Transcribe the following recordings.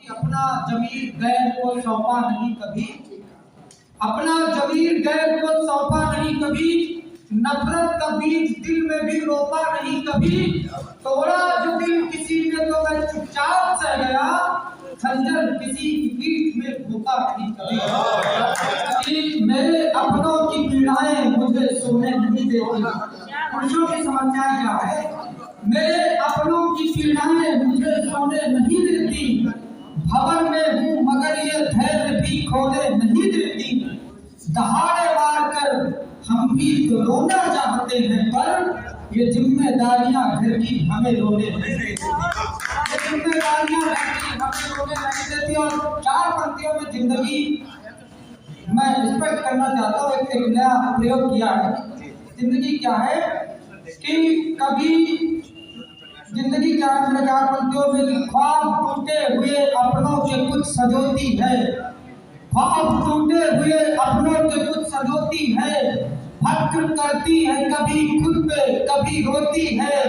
अपना जमीर गैर को सौंपा नहीं कभी, अपना जमीर गैर को सौंपा नहीं कभी, नफरत का बीज दिल में भी रोपा नहीं कभी, तोड़ा जो दिल किसी ने तो मैं चुपचाप सह गया, खंजर किसी की पीठ में घोपा नहीं कभी। मेरे अपनों की पीड़ाएं मुझे सोने नहीं देती। पुरुषों की समस्या क्या है? मेरे अपनों की पीड़ाएं मुझे सोने नहीं देती, भवन में हूँ मगर ये धैर्य भी खोने नहीं देती, दहाड़े मार कर हम भी तो रोना चाहते हैं, पर ये जिम्मेदारियां घर की हमें रोने नहीं देती, ये जिम्मेदारियां घर की हमें रोने नहीं देती। और 4 पंक्तियों में जिंदगी मैं स्पष्ट करना चाहता हूँ, एक नया प्रयोग किया है। जिंदगी क्या है कि कभी जिंदगी क्या है, मेरे 4 पंक्तियों में ख्वाब टूटे हुए अपनों के कुछ सजोती है, ख्वाब टूटे हुए अपनों के कुछ सजोती है, फक्र करती है कभी खुद पे कभी रोती है,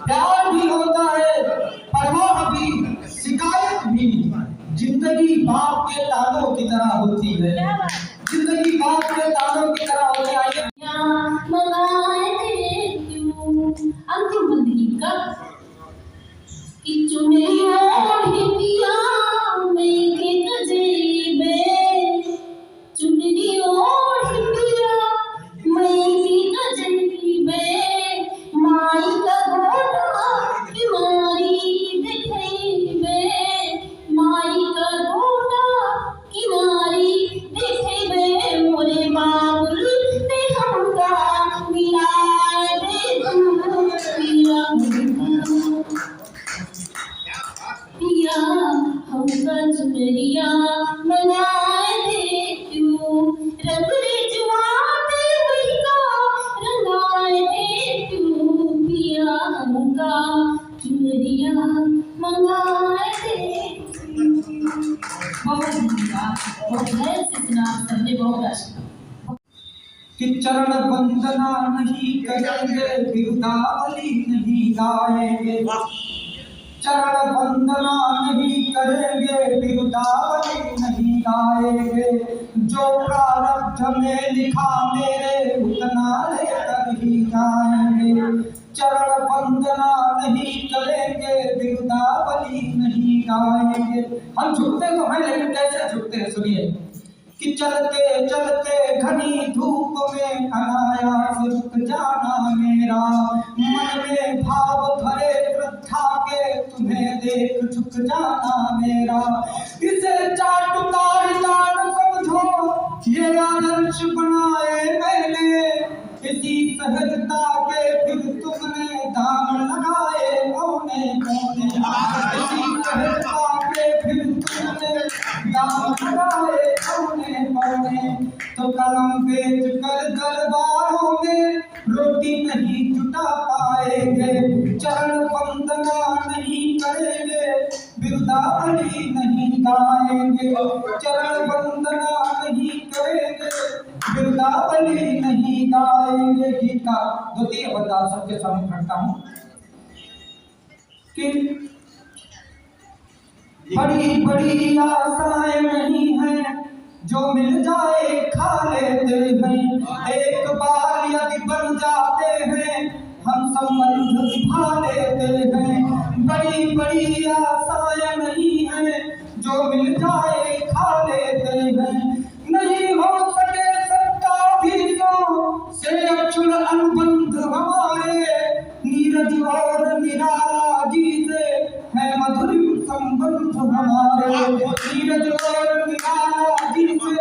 प्यार भी होता है परवाह भी शिकायत भी, जिंदगी बाप के तालों की तरह होती है, जिंदगी बाप के तालों की तरह होती है। अंतिम बंदगी का कि चुनरी ओढ़ी पिया में के गजेबे, चुनरी ओढ़ी पिया में के गजेबे, माई का गोटा किनारी दिखेबे, माई का गोटा किनारी दिखेबे, मोरे बाबुल ते हमका मिलाए दे तू पिया पिया, हमका चुनरिया बनाए दे तू, रंग रिजवाते हुई का रंगाए दे तू, पिया हमका चुनरिया मंगाए दे तू। बहुत धन्यवाद, बहुत धैर्य से सुना सबने, बहुत अच्छा। कि चरण वंदना नहीं करेंगे बिरुदावली नहीं गाएंगे, चरण वंदना नहीं करेंगे बिरुदावली नहीं गाएंगे, जो प्रारब्ध में लिखा मेरे उतना लेकर ही जाएंगे, चरण वंदना नहीं करेंगे बिरुदावली नहीं गाएंगे। हम झुकते तो हैं लेकिन कैसे झुकते हैं सुनिए। कि चलते चलते घनी धूप में अनायास रुक जाना मेरा, मन में भाव भरे श्रद्धा के तुम्हें देख झुक जाना मेरा, इसे चाटुकारिता न समझो ये आदर्श बनाए मैंने, इसी सहजता के फिर तुमने दाम लगाए औने पौने, इसी सहजता के फिर तुमने दाम लगाए औने पौने, तो कलम बेच कर दरबारों में रोटी नहीं जुटा पाएंगे, चरण वंदना नहीं करेंगे बिरुदावली नहीं गाएंगे, चरण वंदना नहीं करेंगे बिरुदावली नहीं गाएंगे। गीत का द्वितीय बदलाव सबके सामने रखता हूँ कि बड़ी बड़ी आशाएं नहीं है जो मिल जाए खा लेते हैं, एक बार यदि बन जाते हैं हम संबंध निभा लेते हैं, बड़ी बड़ी आशाएं नहीं है जो मिल जाए खा लेते हैं, नहीं हो सके सकता भी तो से अक्षुण अनुबंध हमारे, नीरज और निराला जी से है मधुर संबंध हमारे, नीरज और निराला जी से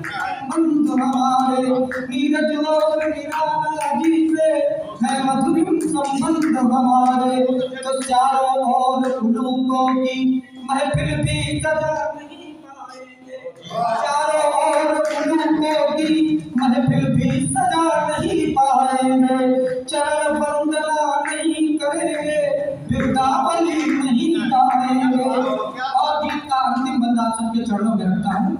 संबंध हमारे, नीरज और निराला जी से है मधुर संबंध हमारे, तो चारों ओर उलूकों की महफिल भी सजा नहीं पाएंगे, चारों ओर उलूकों की महफिल भी सजा नहीं पाएंगे, चरण वंदना नहीं करेंगे बिरुदावली नहीं गाएंगे। और गीत का अंतिम बंदा सबके चरणों में रखता हूँ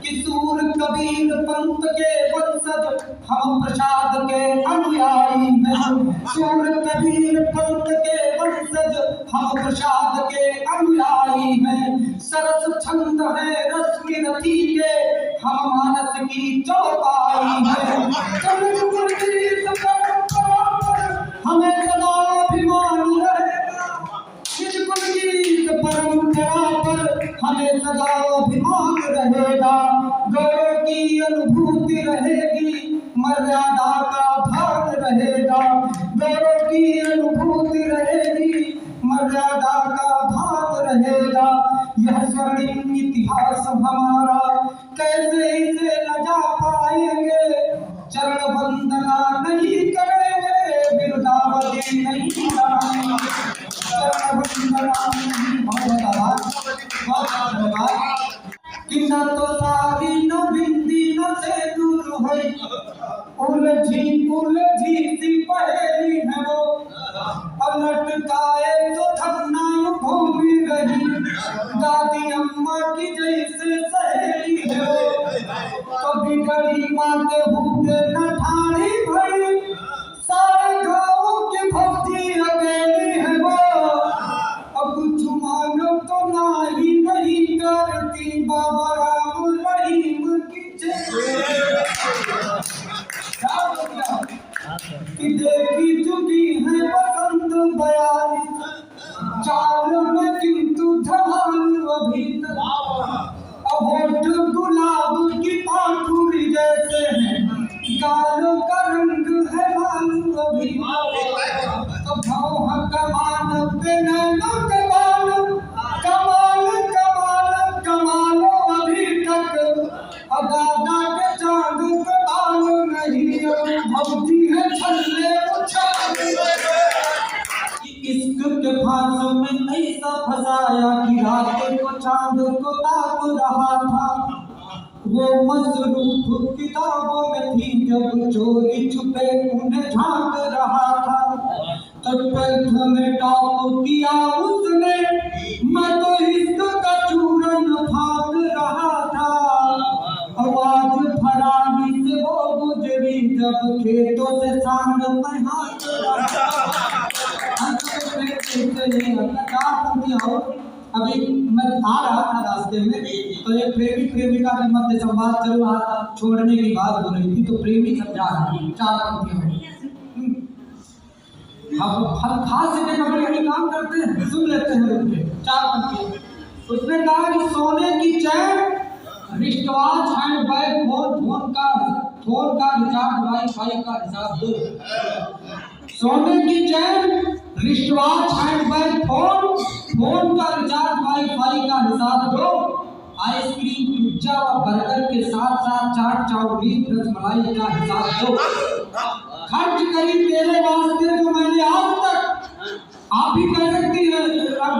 कि सूर कबीर पंथ के वंशज हम प्रसाद के अनुयायी हैं, सूर कबीर पंथ के वंशज हम प्रसाद के अनुयायी आई है। सरस छंद है रश्मि रति के हम मानस की चौपाई है। चंद्रपुर की परंपरा पर हमें सदा अभिमान रहेगा। बिल्कुल की परंपरा पर हमें सदा अभिमान रहेगा। गौरव की अनुभूति रहेगी, मर्यादा का भान रहेगा। गौरव की अनुभूति रहेगी, मर्यादा का भान रहेगा। यह स्वर्णिम इतिहास हमारा कैसे इसे न जा पाएंगे। चरण वंदना नहीं करेंगे, बिरदावली नहीं कराएंगे। चरण वंदना नहीं। बहुत धन्यवाद। कि न तो सारी न बिंदी न से दूर हुई, उलझी सी पहेली है वो। अब लटकाए तो थकना घूमी रही, दादी अम्मा की जैसे सहेली है वो। कभी गड़ी माँ के भूखे न ठानी भई, सारे गाँव की भक्ति अकेली है वो। अब कुछ मानो तो नाही नहीं करती, बाबा राम रहीम की जय। कि देखी चुकी है बसंत 42 चाल में, किंतु धमाल अभी तक। होठ गुलाब की पाखुरी जैसे हैं, गालों का रंग है लाल अभी। तो भौह कमान पे नैनो के बाल, कमाल कमाल कमाल अभी तक। दादा के चांद के बाल नहीं, भक्ति है छल्ले उछाल। इश्क के फांस में ऐसा फंसाया कि रात को चांद को ताक रहा था। वो मसरूफ किताबों में थी, जब चोरी छुपे उन्हें झांक रहा था। तो 12th में टॉप किया उसने, मैं तो इश्क का चूरन फाक रहा था। आवाज फरारी से वो गुजरी, जब खेतों से सांग में हाथ रहा। अभी मैं आ रहा था रास्ते में, तो एक प्रेमी प्रेमिका के मध्य संवाद चल रहा था। छोड़ने की बात हो रही थी, तो प्रेमी समझा रहा था 4 पंक्तियों में। हम खास से कभी काम करते हैं, सुन लेते हैं उनके 4 पंक्तियों। उसने कहा कि सोने की चैन, रिश्तवाज, हैंड बैग, फोन का रिचार्ज, वाईफाई का हिसाब दो। सोने की चैन, रिश्तवाज, हैंड बैग, फोन का रिचार्ज, वाईफाई का हिसाब दो। आइसक्रीम, पिज्जा और बर्गर के साथ साथ चाट, चाउमीन, रसमलाई का हिसाब दो। खर्च करी तेरे वास्ते जो मैंने आज तक, आप भी कर सकती हैं, आप